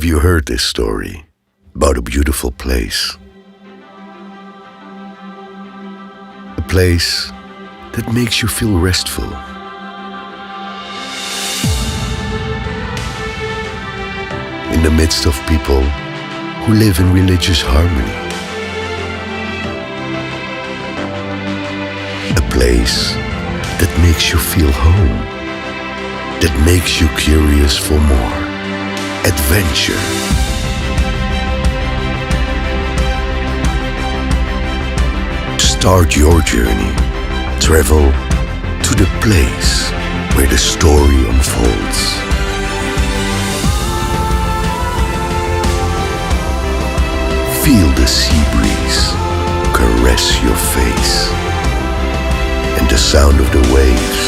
you heard this story about a beautiful place? A place that makes you feel restful. In the midst of people who live in religious harmony. A place that makes you feel home, that makes you curious for more. Adventure. Start your journey. Travel to the place where the story unfolds. Feel the sea breeze caress your face and the sound of the waves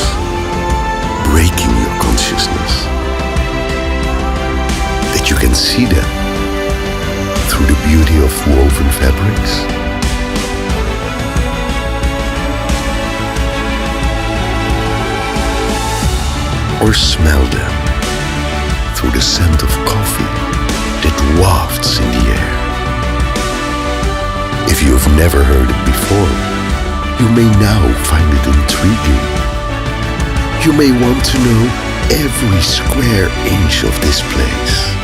breaking your consciousness. That you can see them through the beauty of woven fabrics. Or smell them through the scent of coffee that wafts in the air. If you have never heard it before, you may now find it intriguing. You may want to know every square inch of this place.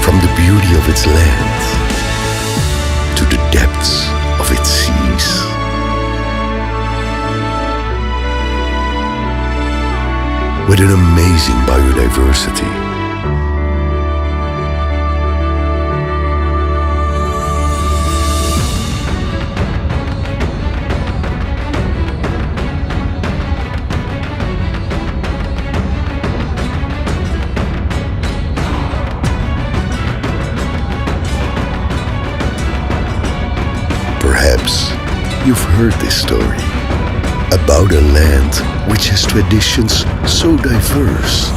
From the beauty of its land to the depths of its seas. With an amazing biodiversity. Perhaps you've heard this story about a land which has traditions so diverse.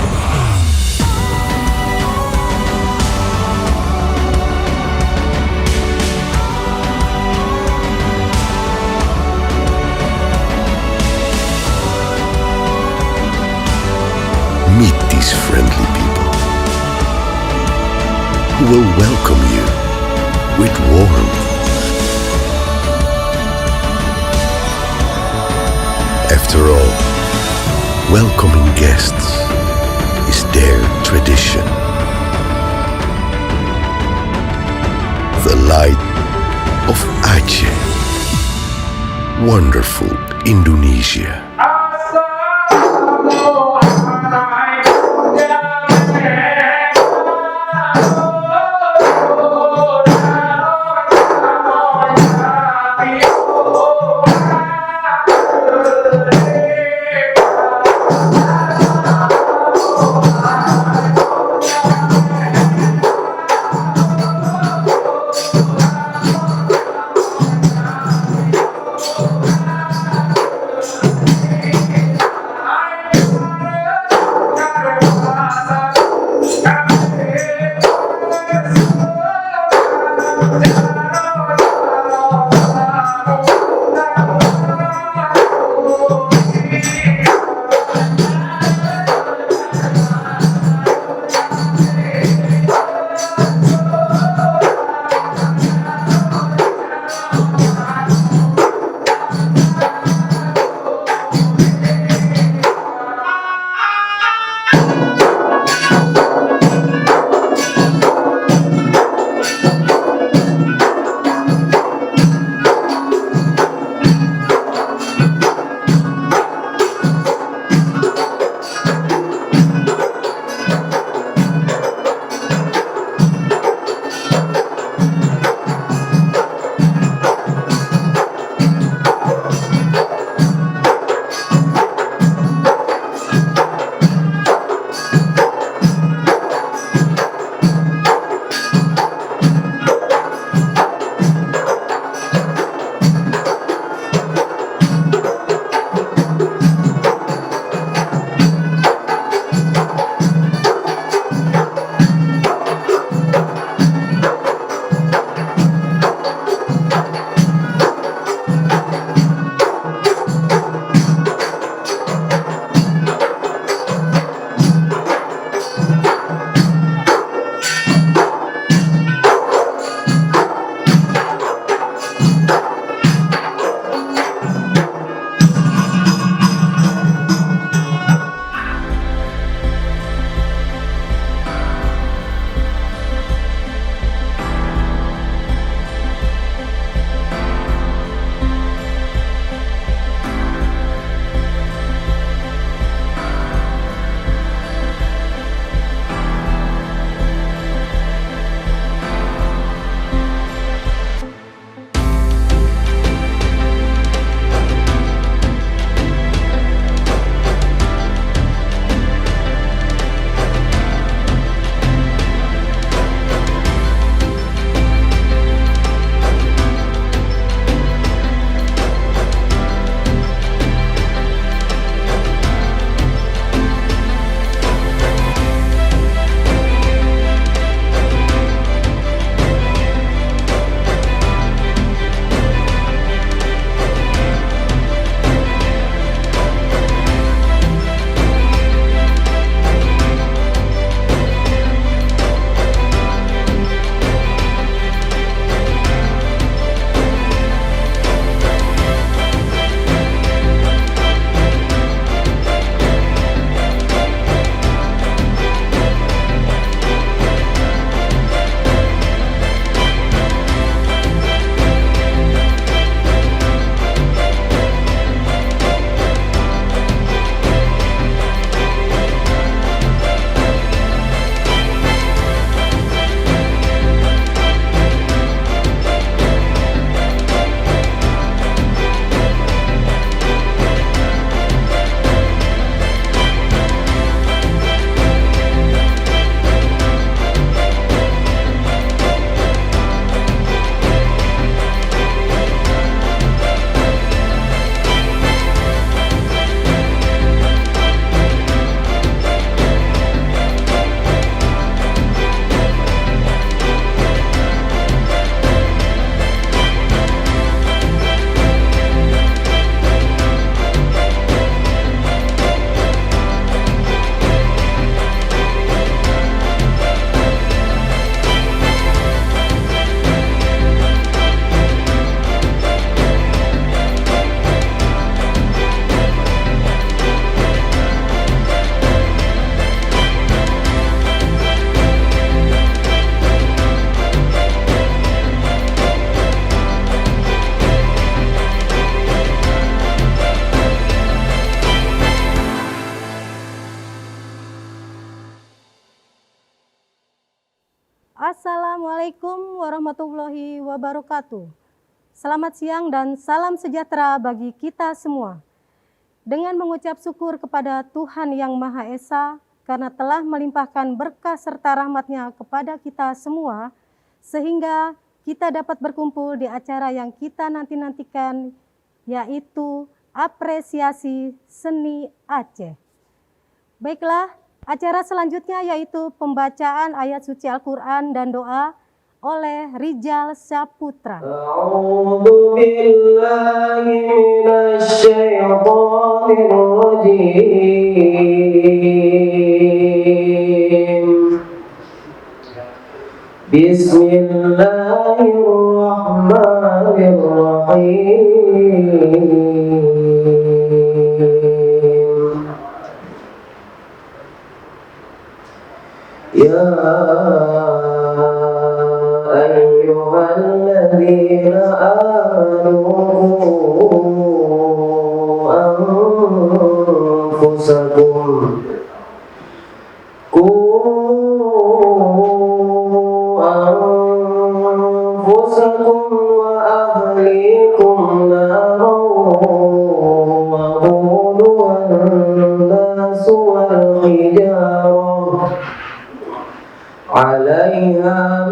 Meet these friendly people who will welcome you with warmth. After all, welcoming guests is their tradition. The light of Aceh, wonderful Indonesia. Assalamualaikum warahmatullahi wabarakatuh. Selamat siang dan salam sejahtera bagi kita semua. Dengan mengucap syukur kepada Tuhan Yang Maha Esa karena telah melimpahkan berkah serta rahmat-Nya kepada kita semua, sehingga kita dapat berkumpul di acara yang kita nanti-nantikan, yaitu apresiasi seni Aceh. Baiklah, acara selanjutnya yaitu pembacaan ayat suci Al-Quran dan doa oleh Rijal Saputra. A'udzu billahi minasy syaithanir rajim. Bismillahirrahmanirrahim. Ya ayyuhalladzina amanu anfusakum wa ahlikum naran waquduha an-nas wal hijarah 'alaiha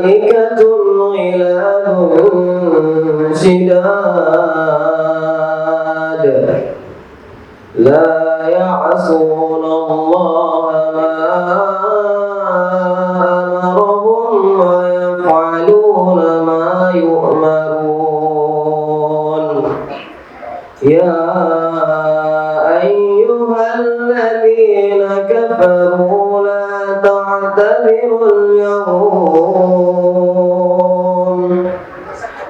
malaikatun ghiladun shidad la ya'suna Allaha ma amarahum wa yaf'aluna ma yu'marun. Ya ayyuhalladzina kafaru la ta'tadzirul yawm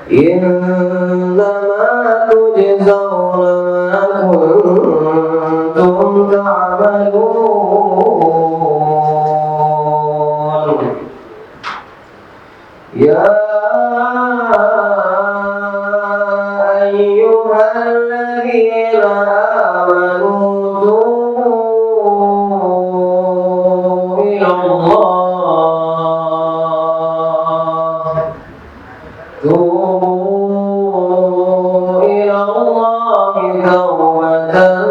innama tujzauna ma kuntum ta'malun. Ya ayyuhalladzina amanu tubu ila Allahi tawbatan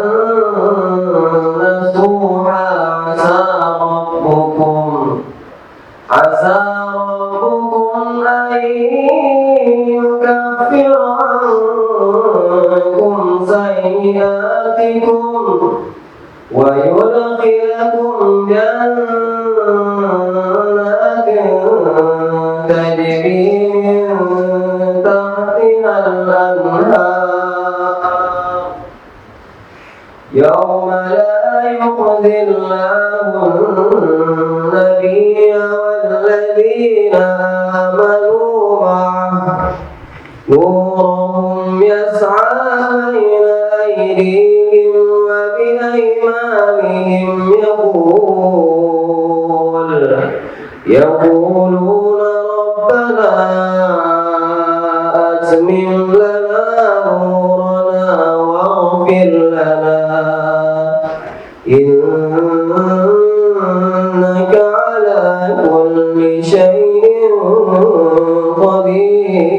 nasuha. Asa rabbukum an yukaffira ankum sayyi'atikum wa yudkhilakum jannatin tajri min tahtiha al-anhar yawma la yukhzi Allahu an-nabiyya wal-ladhina amanu ma'ahu nuruhum yas'a bayna aydihim wa bi-aymanihim yaquluna rabbana atmim lana nurana waghfir lana innaka ala kulli syai'in qadir.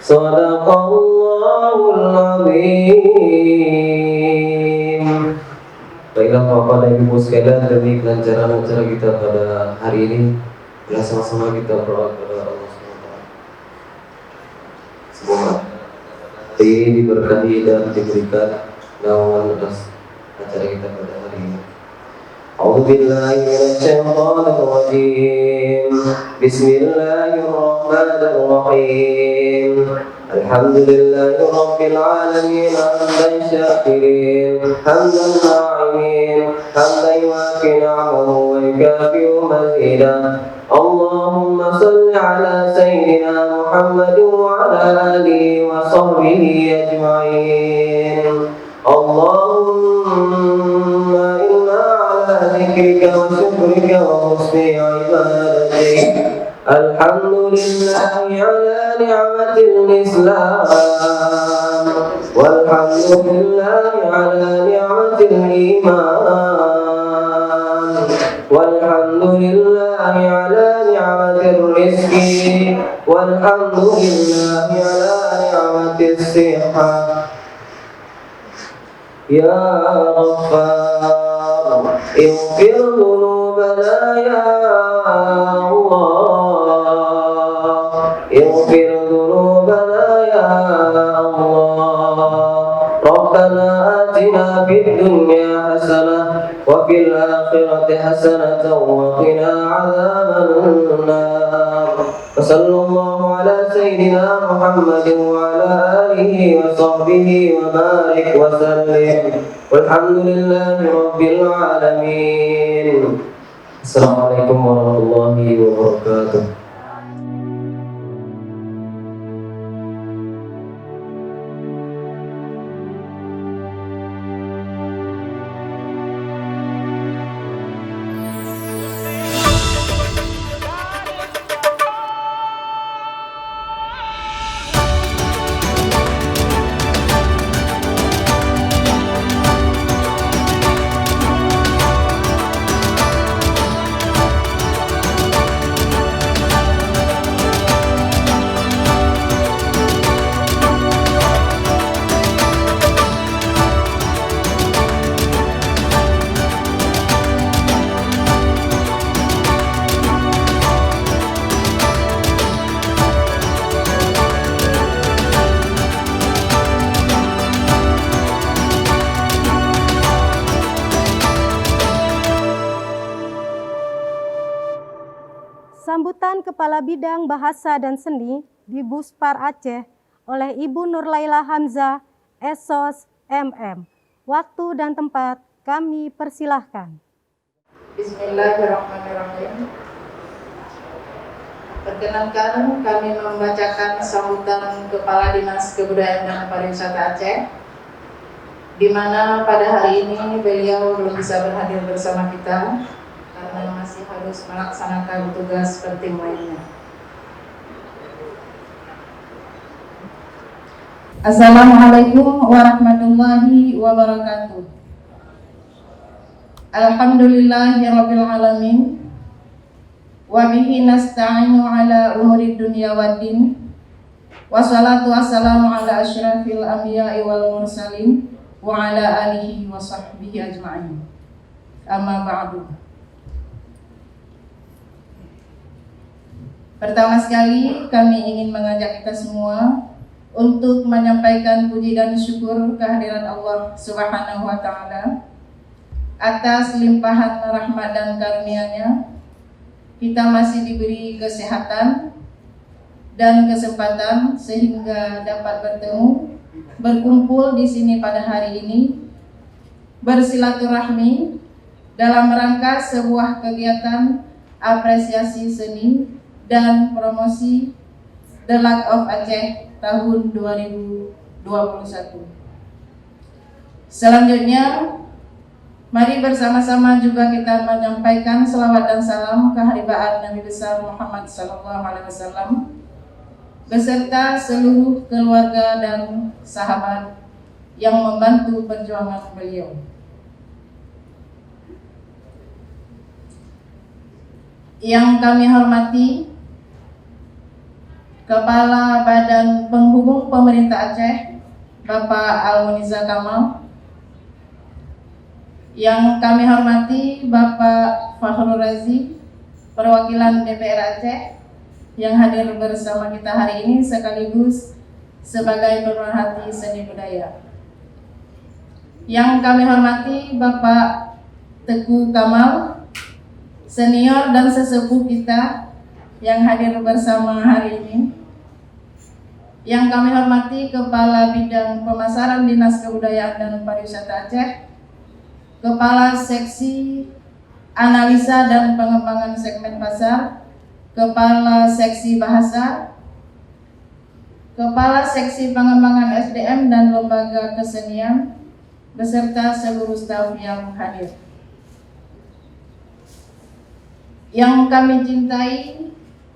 Sadaqallahul azim. Baiklah Bapak dan Ibu sekalian, demi kelancaran acara kita pada hari ini, bila sama-sama kita berdoa kepada Allah SWT. Semoga ini diberkahi dan diberikan naungan atas acara kita pada hari ini. A'udzubillahi minasyaitonir rajim. Bismillahirrahmanirrahim. Alhamdulillahi rabbil alamin hamdan syakirin hamdan na'imin hamdan yuwafi ni'amahu wa yukafi'u mazidah. Allahumma salli ala sayyidina Muhammadin wa ala alihi wa sahbihi ajma'in. Allahumma inna ala zikrika wa syukrika wa husni ibadatik. Alhamdulillahi ala ni'matil Islam walhamdulillahi لله على نعمة الإيمان والحمد لله على نعمة الرزق والحمد لله على نعمة الصحة يا غفار اغفر ذنوبنا يا الله اغفر ذنوبنا يا الله ربنا آتنا في الدنيا حسنة وفي الآخرة حسنة وقنا عذاب النار وصلى الله على سيدنا محمد وعلى آله وصحبه وبارك وسلم والحمد لله رب العالمين. Assalamualaikum warahmatullahi wabarakatuh. Sambutan Kepala Bidang Bahasa dan Seni di Buspar Aceh oleh Ibu Nurlaila Hamzah, Esos MM. Waktu dan tempat kami persilahkan. Bismillahirrahmanirrahim. Perkenankan kami membacakan sambutan Kepala Dinas Kebudayaan dan Pariwisata Aceh, di mana pada hari ini beliau belum bisa berhadir bersama kita karena masih harus melaksanakan tugas penting lainnya. Assalamualaikum warahmatullahi wabarakatuh. Alhamdulillahirabbil alamin. Wa bihi nasta'inu ala umuri dunya waddin. Wassalatu wassalamu ala asyrafil anbiya'i wal mursalin wa ala alihi wa sahbihi ajma'in. Amma ba'du. Pertama sekali kami ingin mengajak kita semua untuk menyampaikan puji dan syukur kehadiran Allah Subhanahu wa taala atas limpahan rahmat dan karunia-Nya. Kita masih diberi kesehatan dan kesempatan sehingga dapat bertemu, berkumpul di sini pada hari ini, bersilaturahmi dalam rangka sebuah kegiatan apresiasi seni dan promosi The Luck of Aceh tahun 2021. Selanjutnya, mari bersama-sama juga kita menyampaikan selawat dan salam keharibaan Nabi besar Muhammad SAW beserta seluruh keluarga dan sahabat yang membantu perjuangan beliau. Yang kami hormati Kepala Badan Penghubung Pemerintah Aceh, Bapak Almuniza Kamal. Yang kami hormati Bapak Fakhrul Razi, perwakilan DPR Aceh, yang hadir bersama kita hari ini sekaligus sebagai pemerhati seni budaya. Yang kami hormati Bapak Teguh Kamal, senior dan sesepuh kita yang hadir bersama hari ini. Yang kami hormati Kepala Bidang Pemasaran Dinas Kebudayaan dan Pariwisata Aceh, Kepala Seksi Analisa dan Pengembangan Segmen Pasar, Kepala Seksi Bahasa, Kepala Seksi Pengembangan SDM dan Lembaga Kesenian, beserta seluruh staf yang hadir. Yang kami cintai,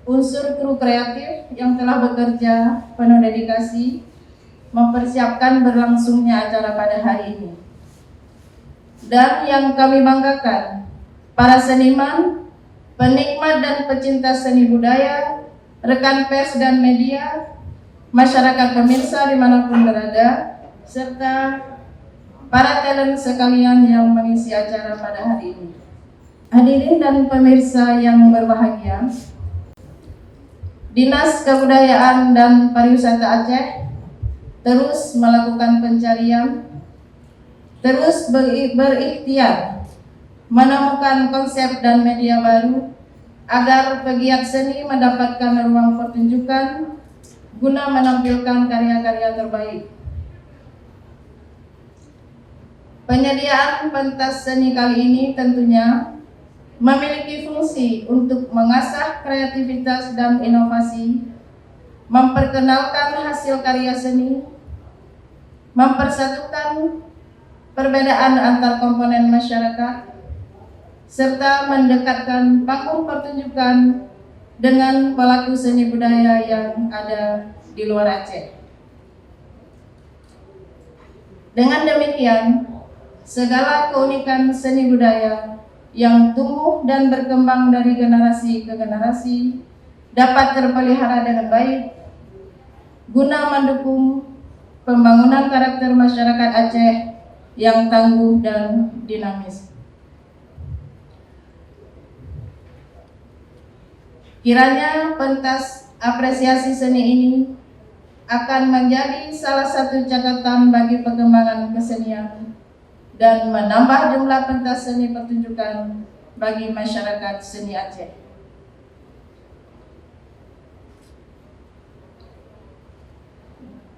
unsur kru kreatif yang telah bekerja penuh dedikasi mempersiapkan berlangsungnya acara pada hari ini. Dan yang kami banggakan, para seniman, penikmat dan pecinta seni budaya, rekan pers dan media, masyarakat pemirsa dimanapun berada, serta para talent sekalian yang mengisi acara pada hari ini. Hadirin dan pemirsa yang berbahagia, Dinas Kebudayaan dan Pariwisata Aceh terus melakukan pencarian, terus berikhtiar menemukan konsep dan media baru agar pegiat seni mendapatkan ruang pertunjukan guna menampilkan karya-karya terbaik. Penyediaan pentas seni kali ini tentunya memiliki fungsi untuk mengasah kreativitas dan inovasi, memperkenalkan hasil karya seni, mempersatukan perbedaan antar komponen masyarakat, serta mendekatkan panggung pertunjukan dengan pelaku seni budaya yang ada di luar Aceh. Dengan demikian, segala keunikan seni budaya yang tumbuh dan berkembang dari generasi ke generasi dapat terpelihara dengan baik guna mendukung pembangunan karakter masyarakat Aceh yang tangguh dan dinamis. Kiranya pentas apresiasi seni ini akan menjadi salah satu catatan bagi perkembangan kesenian dan menambah jumlah pentas seni pertunjukan bagi masyarakat seni Aceh.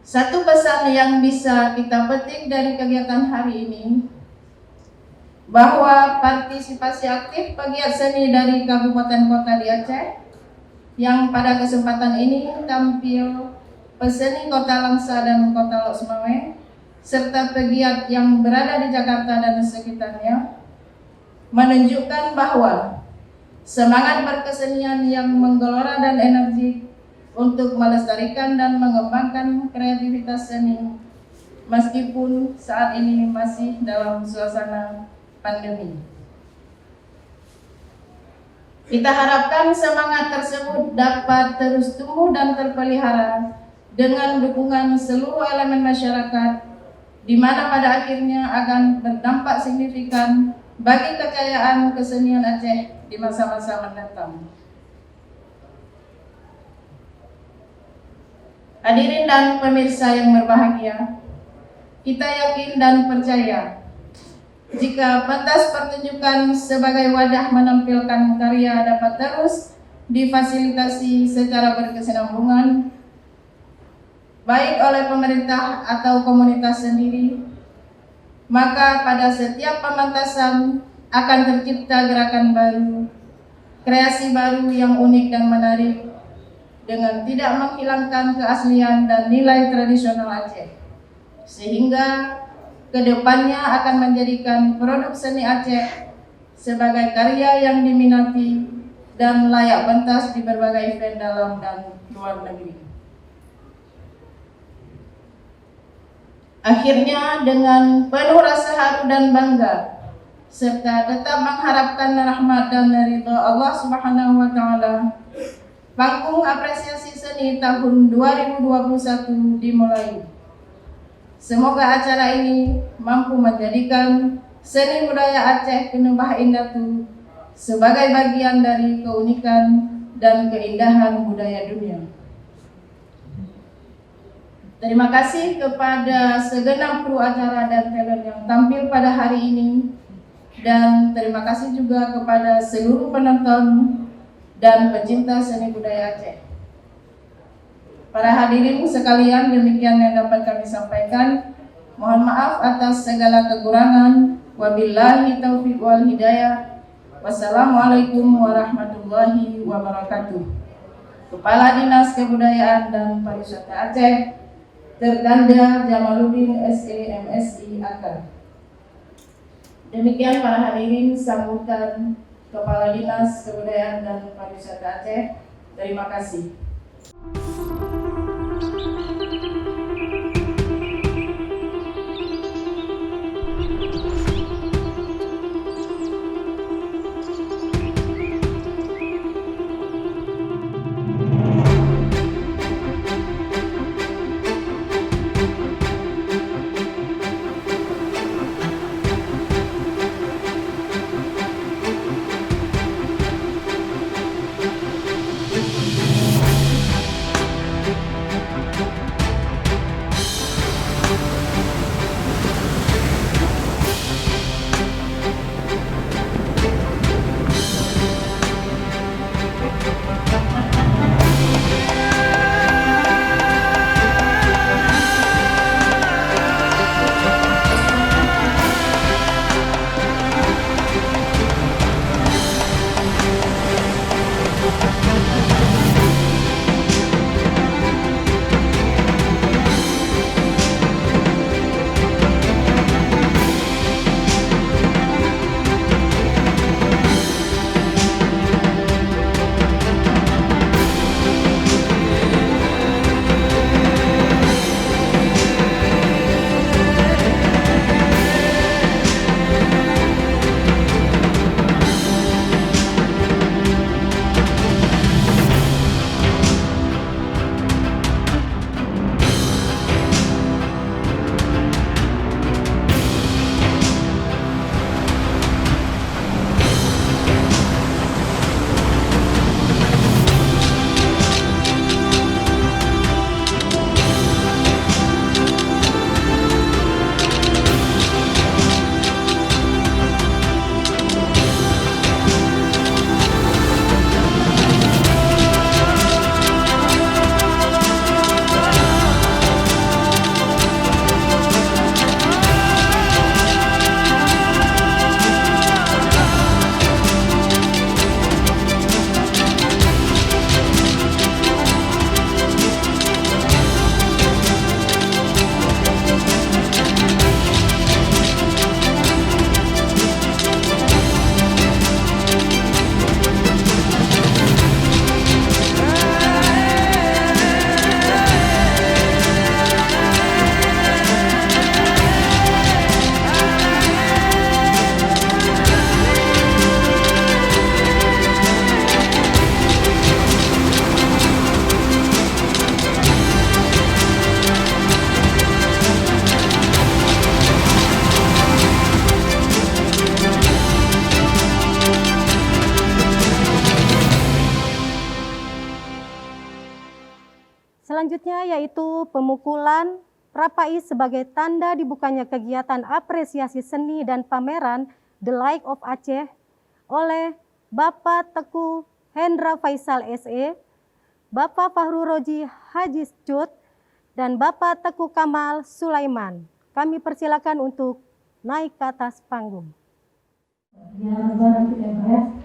Satu pesan yang bisa kita petik dari kegiatan hari ini, bahwa partisipasi aktif pegiat seni dari kabupaten kota di Aceh yang pada kesempatan ini tampil peseni Kota Langsa dan Kota Lok Sumawe, serta pegiat yang berada di Jakarta dan sekitarnya, menunjukkan bahwa semangat berkesenian yang menggelora dan energi untuk melestarikan dan mengembangkan kreativitas seni meskipun saat ini masih dalam suasana pandemi. Kita harapkan semangat tersebut dapat terus tumbuh dan terpelihara dengan dukungan seluruh elemen masyarakat, di mana pada akhirnya akan berdampak signifikan bagi kekayaan kesenian Aceh di masa-masa mendatang. Hadirin dan pemirsa yang berbahagia, kita yakin dan percaya jika pentas pertunjukan sebagai wadah menampilkan karya dapat terus difasilitasi secara berkesinambungan, baik oleh pemerintah atau komunitas sendiri, maka pada setiap pementasan akan tercipta gerakan baru, kreasi baru yang unik dan menarik, dengan tidak menghilangkan keaslian dan nilai tradisional Aceh, sehingga kedepannya akan menjadikan produk seni Aceh sebagai karya yang diminati dan layak pentas di berbagai event dalam dan luar negeri. Akhirnya, dengan penuh rasa haru dan bangga, serta tetap mengharapkan rahmat dan ridho Allah Subhanahu wa Ta'ala, panggung apresiasi seni tahun 2021 dimulai. Semoga acara ini mampu menjadikan seni budaya Aceh Kenubah Indatu sebagai bagian dari keunikan dan keindahan budaya dunia. Terima kasih kepada segenap kru acara dan talent yang tampil pada hari ini, dan terima kasih juga kepada seluruh penonton dan pecinta seni budaya Aceh. Para hadirin sekalian, demikian yang dapat kami sampaikan. Mohon maaf atas segala kekurangan. Wabillahi taufiq wal hidayah. Wassalamualaikum warahmatullahi wabarakatuh. Kepala Dinas Kebudayaan dan Pariwisata Aceh, Tertanda Jamaluddin SE MSI AK. Demikian para hadirin sambutan Kepala Dinas Kebudayaan dan Pariwisata Aceh. Terima kasih. Selanjutnya yaitu pemukulan Prapai sebagai tanda dibukanya kegiatan apresiasi seni dan pameran The Light of Aceh oleh Bapak Teguh Hendra Faisal SE, Bapak Fahru Roji Haji Cut, dan Bapak Teguh Kamal Sulaiman. Kami persilakan untuk naik ke atas panggung. Ya,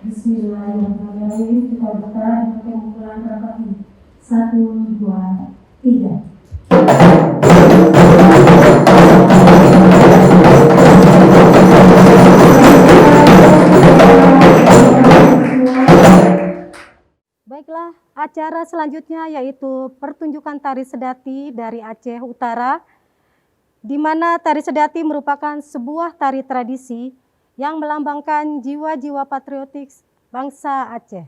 Bismillahirrahmanirrahim. Kita buka dengan pemukulan Prapai. 1, 2, 3. Baiklah, acara selanjutnya yaitu pertunjukan tari sedati dari Aceh Utara, di mana tari sedati merupakan sebuah tari tradisi yang melambangkan jiwa-jiwa patriotik bangsa Aceh,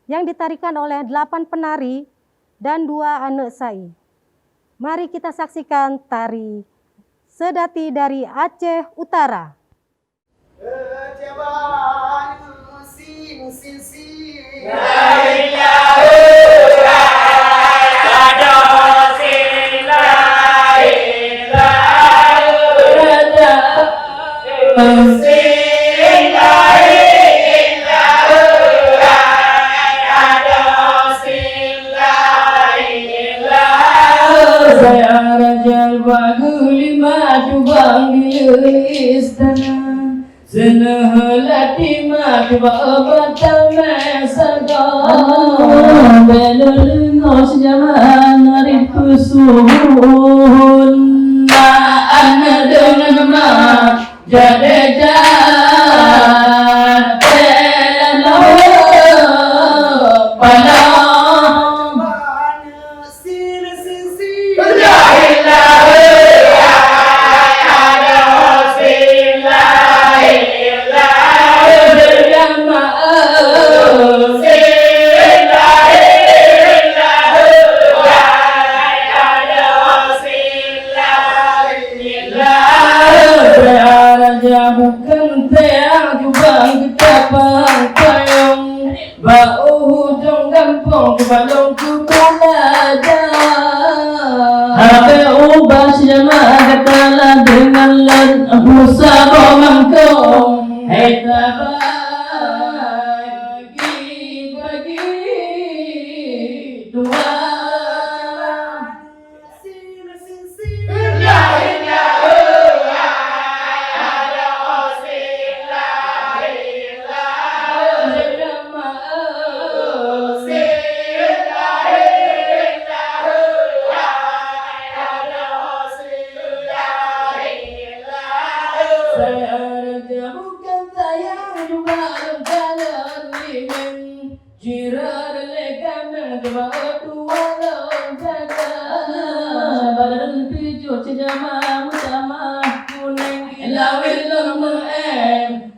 yang ditarikan oleh 8 penari dan 2 anak sai. Mari kita saksikan tari sedati dari Aceh Utara. Senahalati matwa batame sarga belul nos jaman ritu suhun na anadun ma jadeja telano pala bukan teang jubang ketapang payung bau hujung kampung kebalong kukulada habe ubah sejama katalah dengan lan busa bomangkong hei bagi dua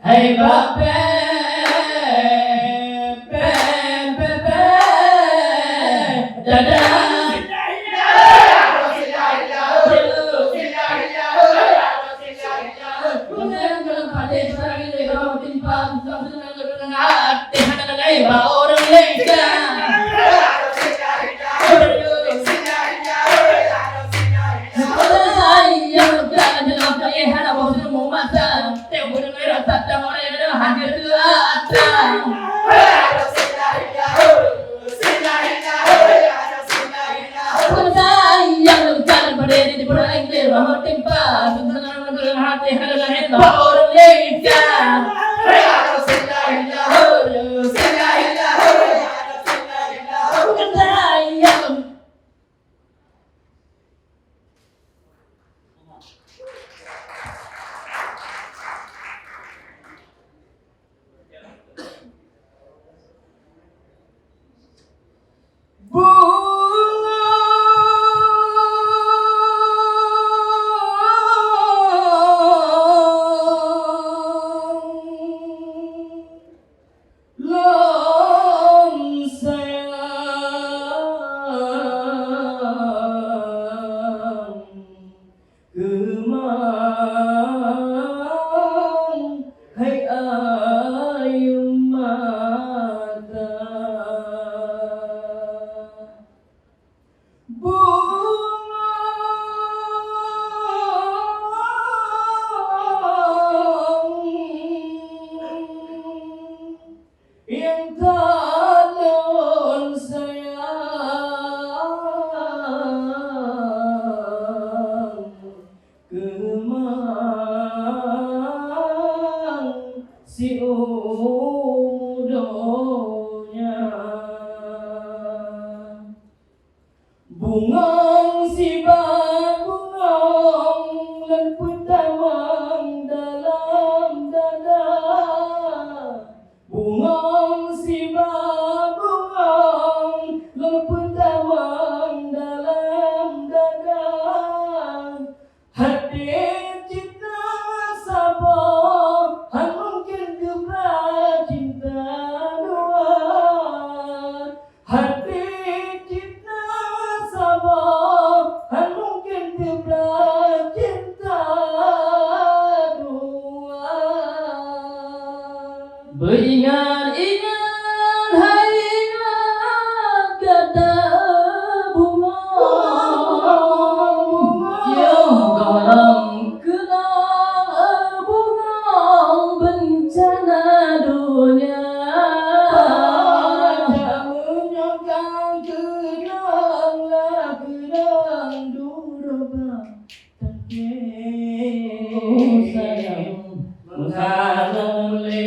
hey bape dada talon sayang kemang si umudonya bungang si babungang lan putamang dalam dada bungang si babungang lan putamang dalam dada hati cinta sabar han mungkin gebrak cinta dua hati cinta sabar han mungkin gebrak cinta dua beringat-ingat hai ingat kata bunga yang dalam kenang bunga bencana dunia menyokang kenanglah kenang duraba tapi sayang menghalang le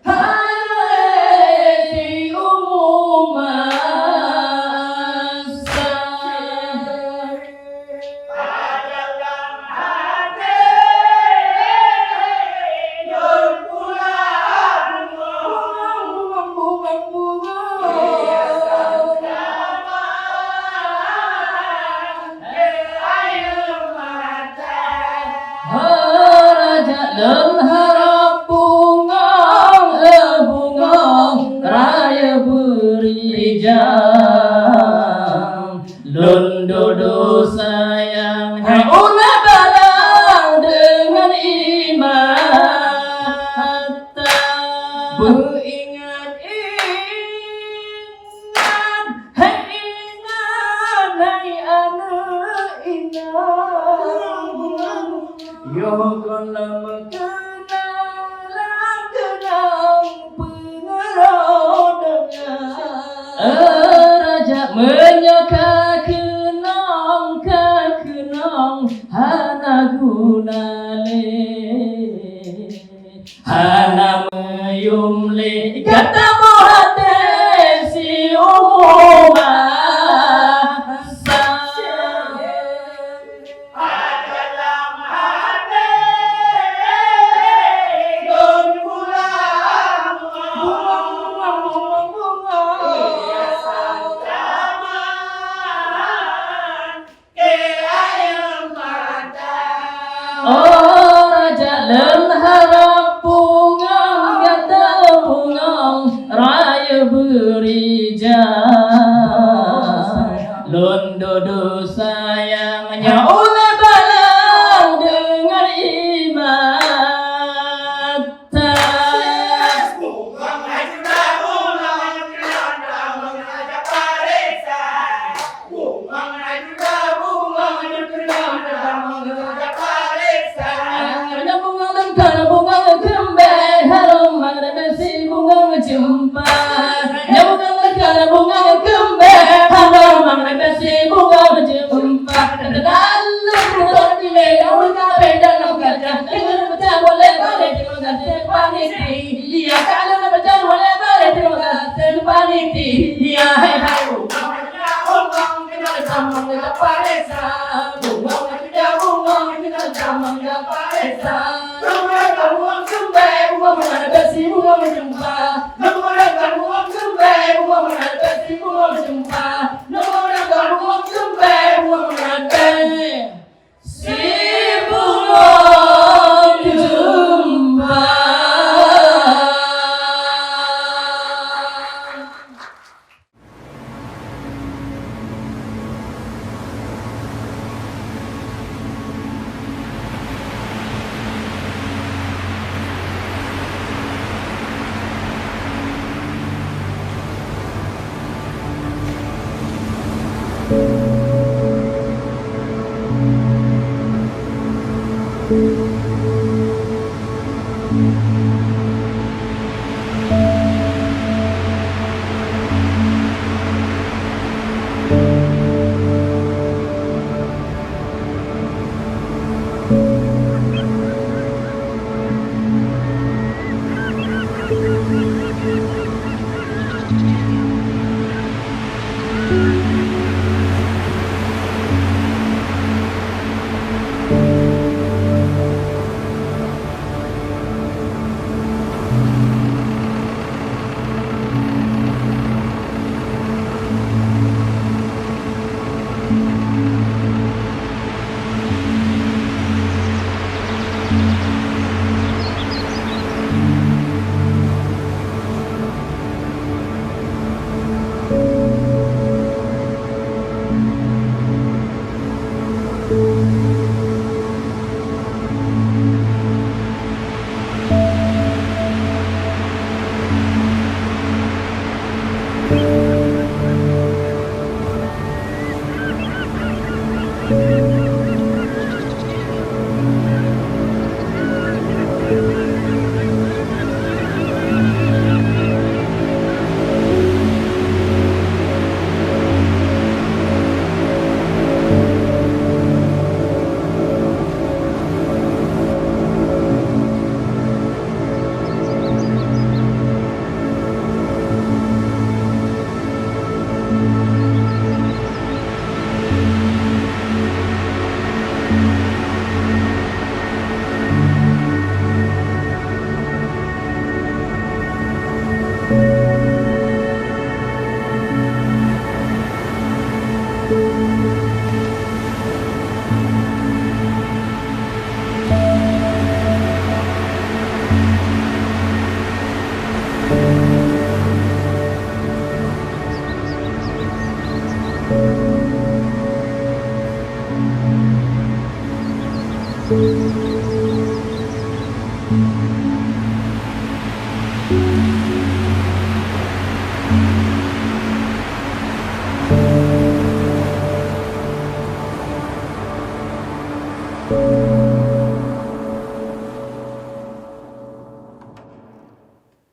hai umum masa dan harap bungang bungang raya beri jam londodo sayang hai una balang dengan iman beringat-ingat hai ingat hai anak ingat yo kolam kenalan kenang pengerodanya raja menyoka kenang hana gunale hana meyumle kata mohate si umumasa oh raja lem harap bungang kata bungang raya beri jam londodo sayangnya oleh balang dengan iman karena bunga kembali harum mengenai si bunga jumpa nyambung karena bunga kembali harum mengenai si bunga jumpa dalam mulut di meja pedang kerja dengan baca boleh balik terima kasih panitia kalau baca boleh balik terima kasih panitia hai hai bunga kita sama kita paresa bunga kita sama kita paresa bunga kembali bunga menghadap si bunga berjumpa namun bunga kembali bunga menghadap si bunga berjumpa namun bunga kembali bunga menghadap si bunga berjumpa.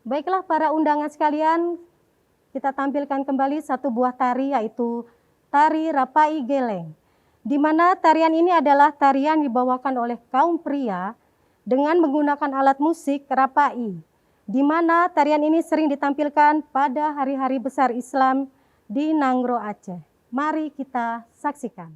Baiklah para undangan sekalian, kita tampilkan kembali satu buah tari yaitu tari Rapai Geleng. Di mana tarian ini adalah tarian dibawakan oleh kaum pria dengan menggunakan alat musik rapai. Di mana tarian ini sering ditampilkan pada hari-hari besar Islam di Nangro, Aceh. Mari kita saksikan.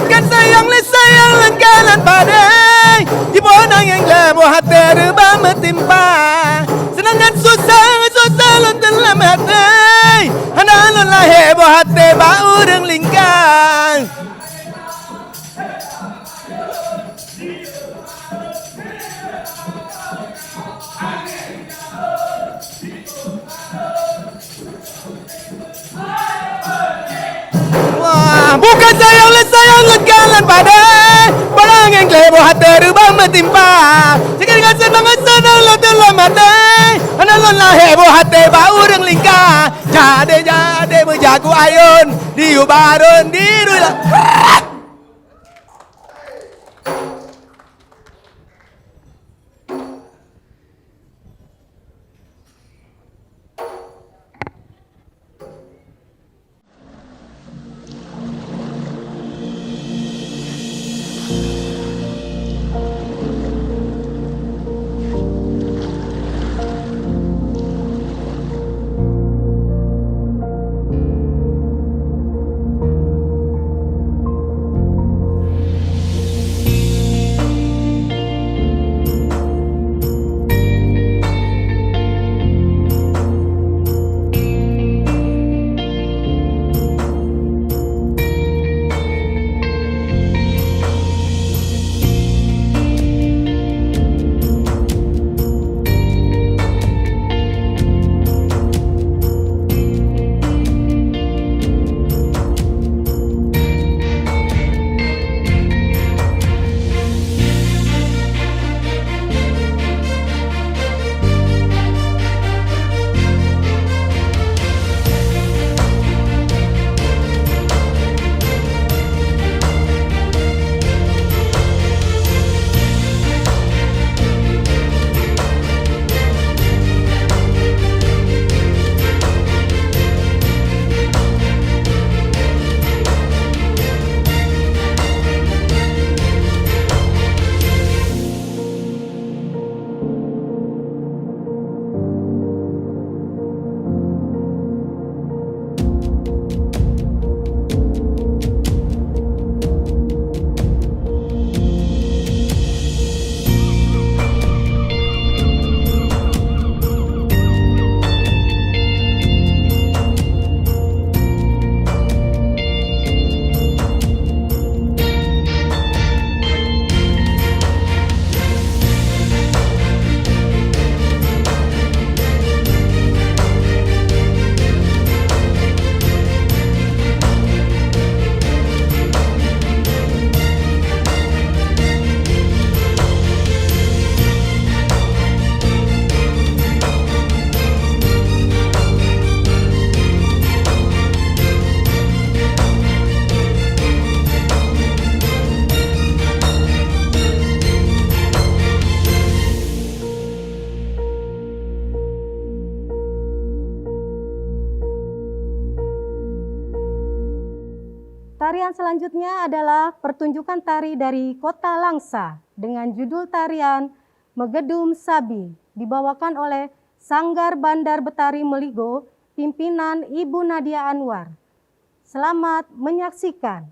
Bukan sayang le sayang lengkalan badai, ibu nang yang lemu hati rebah metimpa. Senangan susah susah lo dalam hati, anak lah heboh hati bau dan lingkang. Bukan sayang le sayang lengkalan badai, barang yang lebo hati rubah metimpa. Jika dengan senangan senang lo dalam hati, anak lo lah heboh hati bau dan lingkar. Jade menjagu ayun, diubarun diru lah. Tarian selanjutnya adalah pertunjukan tari dari Kota Langsa dengan judul tarian Megedum Sabi, dibawakan oleh Sanggar Bandar Betari Meligo, pimpinan Ibu Nadia Anwar. Selamat menyaksikan.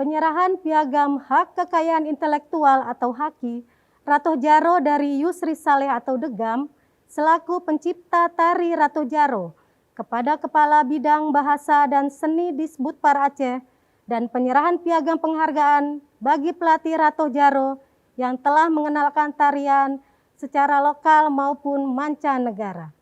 penyerahan piagam hak kekayaan intelektual atau HAKI Ratoh Jaro dari Yusri Saleh atau Degam selaku pencipta tari Ratoh Jaro kepada Kepala Bidang Bahasa dan Seni Disbudpar Aceh dan penyerahan piagam penghargaan bagi pelatih Ratoh Jaro yang telah mengenalkan tarian secara lokal maupun mancanegara.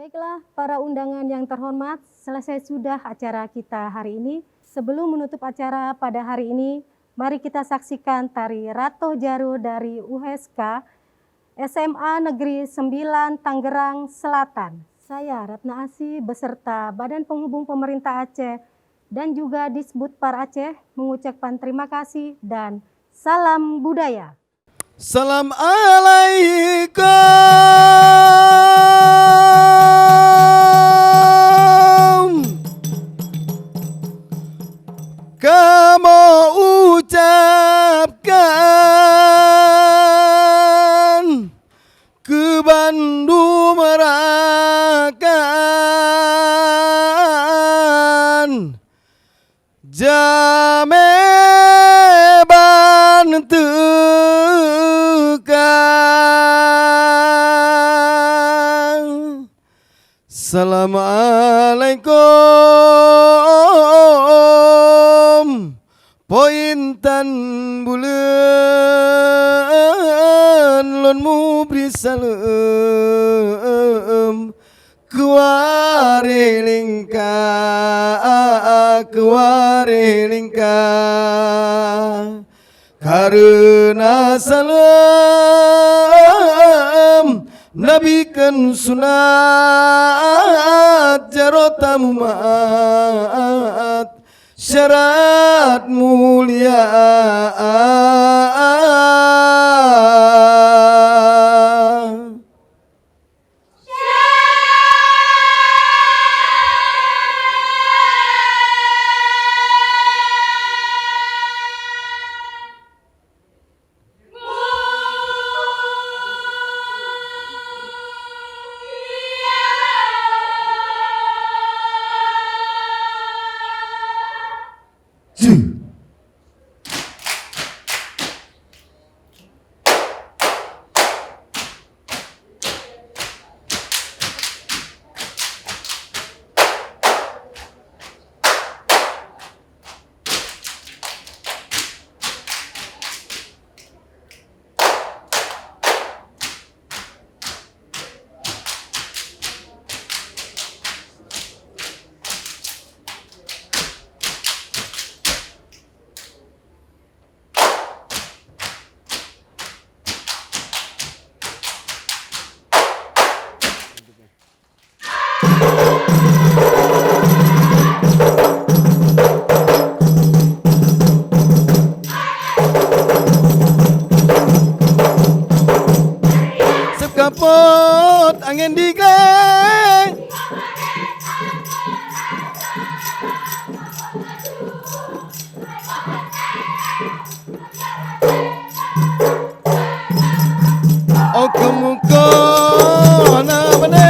Baiklah, para undangan yang terhormat, selesai sudah acara kita hari ini. Sebelum menutup acara pada hari ini, mari kita saksikan tari Ratoh Jaro dari UHSK SMA Negeri 9 Tangerang Selatan. Saya Ratna Asih beserta Badan Penghubung Pemerintah Aceh dan juga Disbudpar Aceh mengucapkan terima kasih dan salam budaya. Salam alaikum kamu ucapkan ke Bandung merakan jame bantukan. Assalamualaikum pointan bulan lon mubri salam kuarilingka karena salam Nabi kan sunat jarota mumat syarat mulia Sekapot angin digleng oh kemuko na bade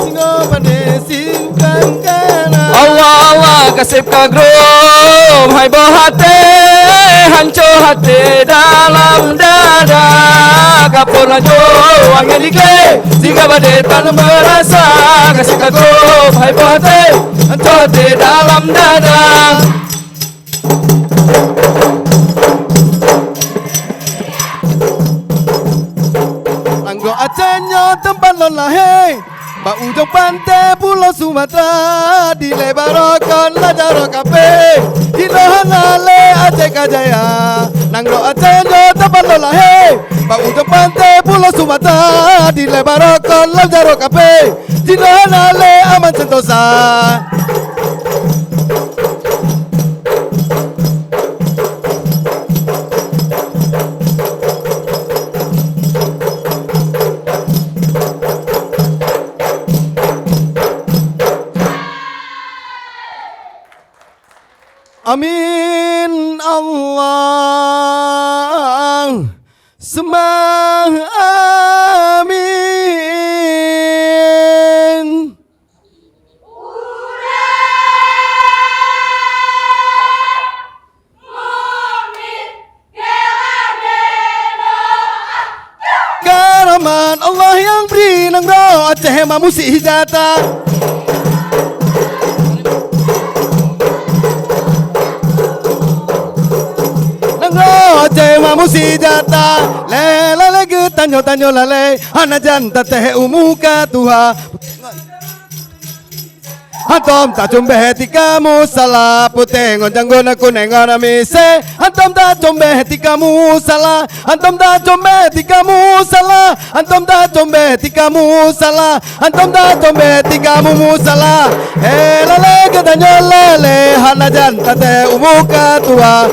singo bade simkan kana Allah Allah kasih kagrum hai bohate hancur hati dalam dada kapur lajo angin dikle jika badai tanam merasa kasih kagum hai bohate hancur hati dalam dada Langgo Aceh lon lahe ba ujung pantai Pulau Sumatera di lebarokan lajaro kape di lohanale Aceh Kajaya nang ro Aceh nyo tapan lon lahe ba ujung pantai Pulau Sumatera di lebarokan lajaro kape di lohanale Aman Sentosa. Amin Allah semua amin. Karaman Allah yang beri nang ro Aceh mamusi hijata. Aceh mamusi jata le le ge tanyo tanyo lale hana janta teh umuka tuha Antom ta jombe tika musala putih ngonjang gona kuneng ngana mise Antom ta jombe tika musala Antom ta jombe tika musala Antom ta jombe tika musala Antom ta jombe tika musala lale ge tanyo lale hana janta teh umuka tuha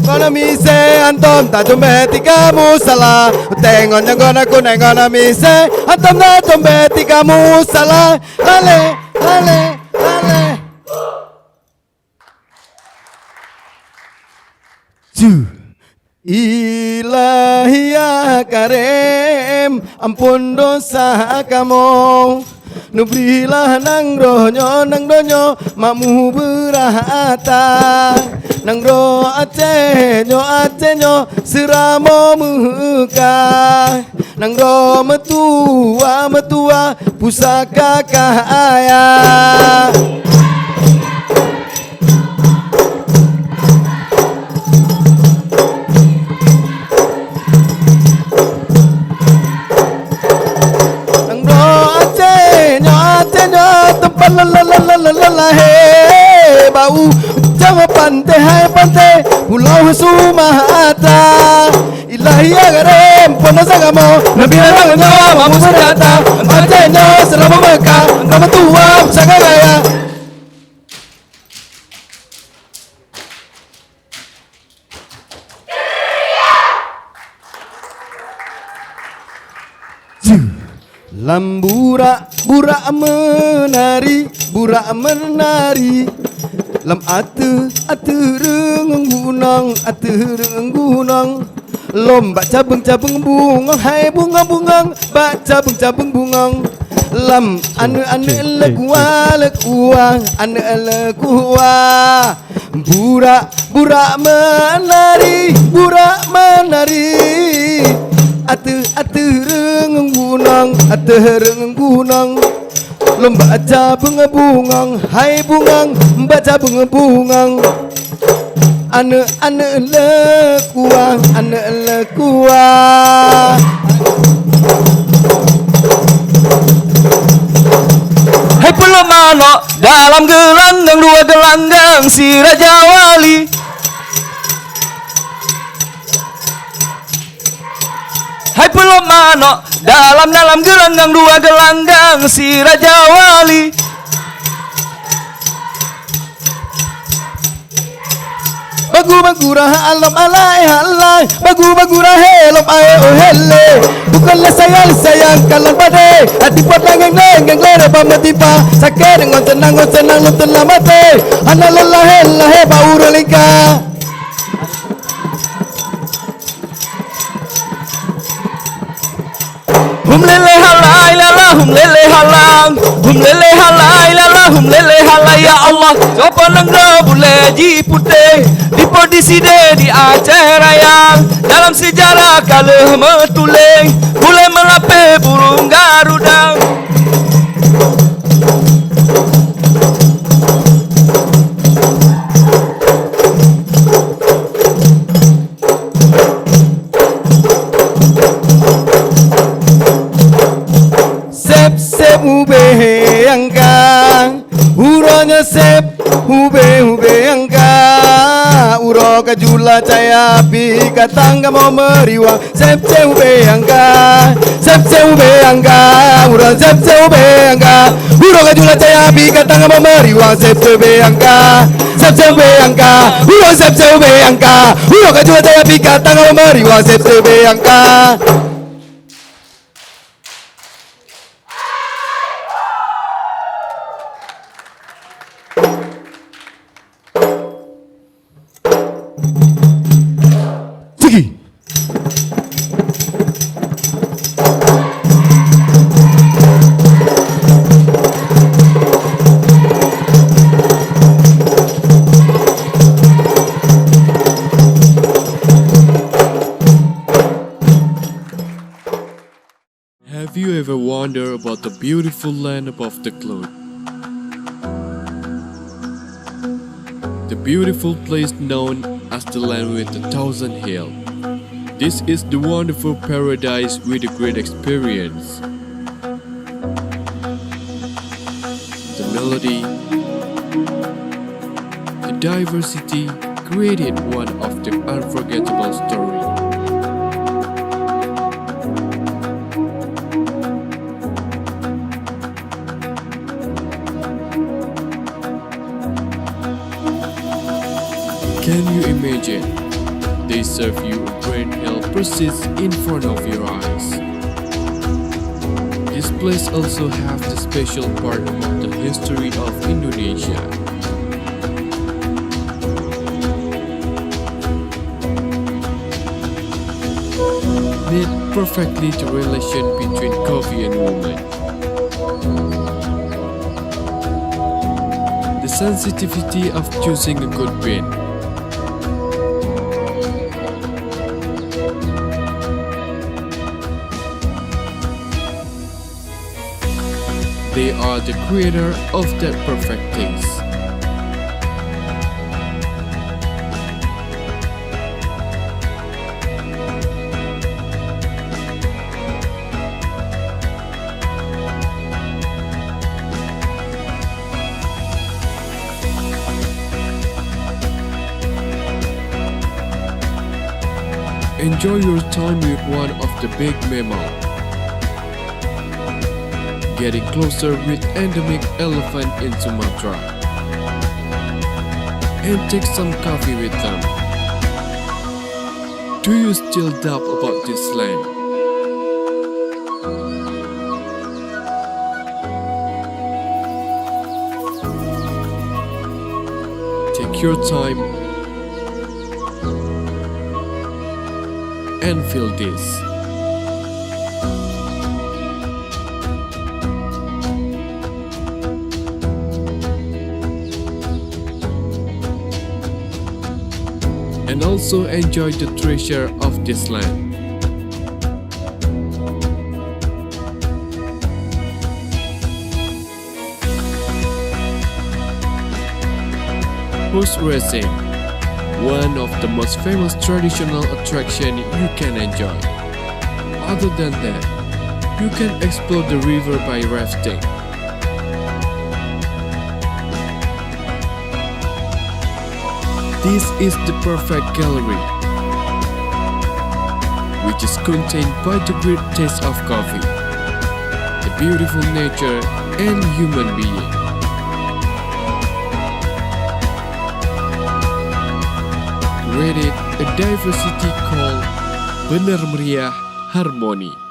Gona mise antom ta jombe tika musala tengon yang gona kuneng gona mise antom ta jombe tika musala lale lale lale Ilahi ya Karim ampun dosa kamu nubrilah nang donyo makmu berahata nang ro Aceh nyo seramo muka nang ro metua pusaka kaya tempat lalahe bau Jawa pantai hai pantai Pulau Sumatera Ilahi agarem pono sagamo Nabi lang nyawa mamu senjata Acehnya selama Mekah Nama tua pusaka gaya Lambura burak menari lam atu rengung gunung lomba cabang bunga hai bunga baca cabang bunga lam ane legua ane burak menari atu rengung gunung lomba cabang bunga hai bunga baca bunga ane lekuang hai pulau mano dalam gelanggang dua gelanggang si Raja Wali hai pulau mano dalam gelanggang dua gelanggang si Raja Wali bagu rah alam alai bagu rah helom ae oh hele bukanlah sayang kalan pade hati potang neng lere pametipa sakit ngon senang nonton lamate ana lahe bau relika hum lele halai lala hum lele halai ya Allah coba nengro bule ji putih di sini di Aceh Raya dalam sejarah kalah metuleng boleh melape burung Garuda ngesep hube angka uro kajula caya api katangga mau meriwang sep hube angka uro sep hube angka uro kajula caya api katangga mau meriwang sep hube angka uro sep hube angka uro kajula caya api katangga mau meriwang sep hube angka. Have you ever wondered about the beautiful land above the cloud? The beautiful place known as the land with 1,000 hills. This is the wonderful paradise with a great experience. The melody, the diversity created one of the unforgettable stories. Can you imagine? They serve you a grand meal persists in front of your eyes. This place also has the special part about the history of Indonesia. Made perfectly the relation between coffee and woman. The sensitivity of choosing a good bean. They are the creator of that perfect taste. Enjoy your time with one of the big mammals. Getting closer with endemic elephant in Sumatra. And take some coffee with them. Do you still doubt about this land? Take your time and feel this. And also enjoy the treasure of this land. Horse racing, one of the most famous traditional attraction you can enjoy. Other than that, you can explore the river by rafting. This is the perfect gallery, which is contained by the great taste of coffee, the beautiful nature, and human being. Created a diversity called Bener Meriah Harmoni.